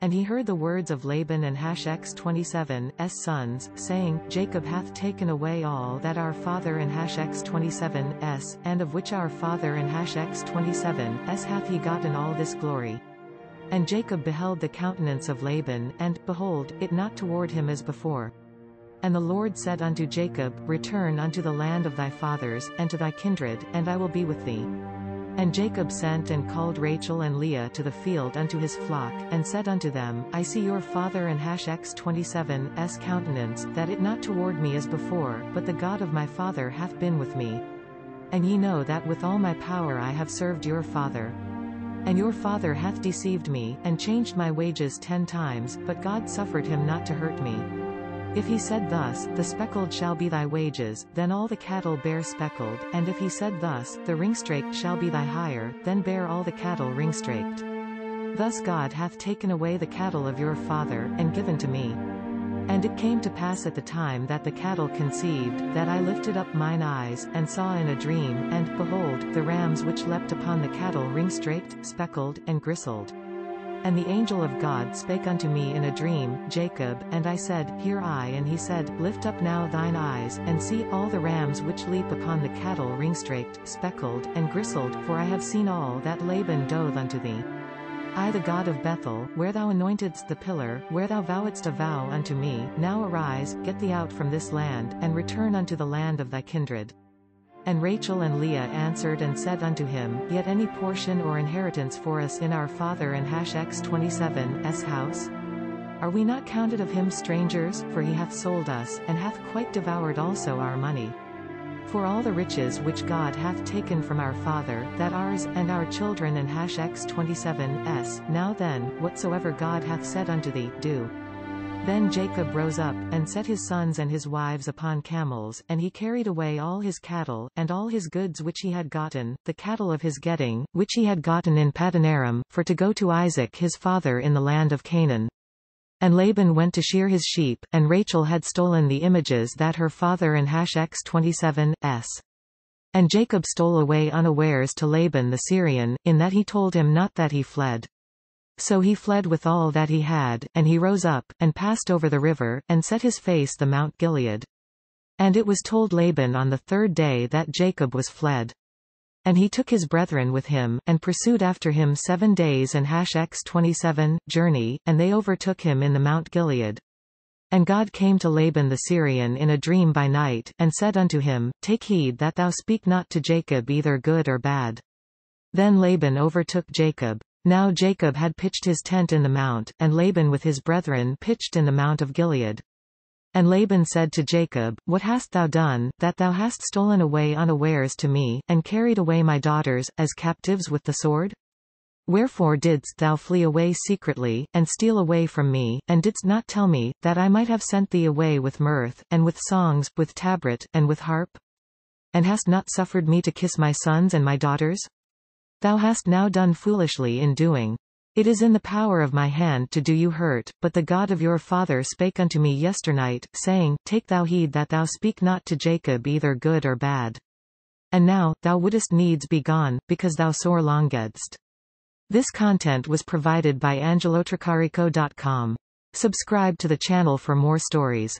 And he heard the words of Laban and hast 27's sons, saying, Jacob hath taken away all that our father and hast 27's, and of which our father and hast 27's hath he gotten all this glory. And Jacob beheld the countenance of Laban, and, behold, it not toward him as before. And the Lord said unto Jacob, Return unto the land of thy fathers, and to thy kindred, and I will be with thee. And Jacob sent and called Rachel and Leah to the field unto his flock, and said unto them, I see your father and hast 27's countenance, that it not toward me as before, but the God of my father hath been with me. And ye know that with all my power I have served your father. And your father hath deceived me, and changed my wages 10 times, but God suffered him not to hurt me. If he said thus, the speckled shall be thy wages, then all the cattle bear speckled, and if he said thus, the ringstraked shall be thy hire, then bear all the cattle ringstraked. Thus God hath taken away the cattle of your father, and given to me. And it came to pass at the time that the cattle conceived, that I lifted up mine eyes, and saw in a dream, and, behold, the rams which leapt upon the cattle ringstraked, speckled, and grisled. And the angel of God spake unto me in a dream, Jacob, and I said, Here I. And he said, Lift up now thine eyes, and see all the rams which leap upon the cattle ringstraked, speckled, and grisled, for I have seen all that Laban doeth unto thee. I the God of Bethel, where thou anointedst the pillar, where thou vowedst a vow unto me, now arise, get thee out from this land, and return unto the land of thy kindred. And Rachel and Leah answered and said unto him, Yet any portion or inheritance for us in our father and hast 27's house? Are we not counted of him strangers, for he hath sold us, and hath quite devoured also our money? For all the riches which God hath taken from our father, that ours, and our children and hast 27's, now then, whatsoever God hath said unto thee, do. Then Jacob rose up, and set his sons and his wives upon camels, and he carried away all his cattle, and all his goods which he had gotten, the cattle of his getting, which he had gotten in Padanaram, for to go to Isaac his father in the land of Canaan. And Laban went to shear his sheep, and Rachel had stolen the images that her father and hast 27's. And Jacob stole away unawares to Laban the Syrian, in that he told him not that he fled. So he fled with all that he had, and he rose up, and passed over the river, and set his face the Mount Gilead. And it was told Laban on the 3rd day that Jacob was fled. And he took his brethren with him, and pursued after him 7 days and hast 27 journey, and they overtook him in the Mount Gilead. And God came to Laban the Syrian in a dream by night, and said unto him, Take heed that thou speak not to Jacob either good or bad. Then Laban overtook Jacob. Now Jacob had pitched his tent in the mount, and Laban with his brethren pitched in the mount of Gilead. And Laban said to Jacob, What hast thou done, that thou hast stolen away unawares to me, and carried away my daughters, as captives with the sword? Wherefore didst thou flee away secretly, and steal away from me, and didst not tell me, that I might have sent thee away with mirth, and with songs, with tabret, and with harp? And hast not suffered me to kiss my sons and my daughters? Thou hast now done foolishly in doing. It is in the power of my hand to do you hurt, but the God of your father spake unto me yesternight, saying, Take thou heed that thou speak not to Jacob either good or bad. And now, thou wouldest needs be gone, because thou sore longedst. This content was provided by angelotricarico.com. Subscribe to the channel for more stories.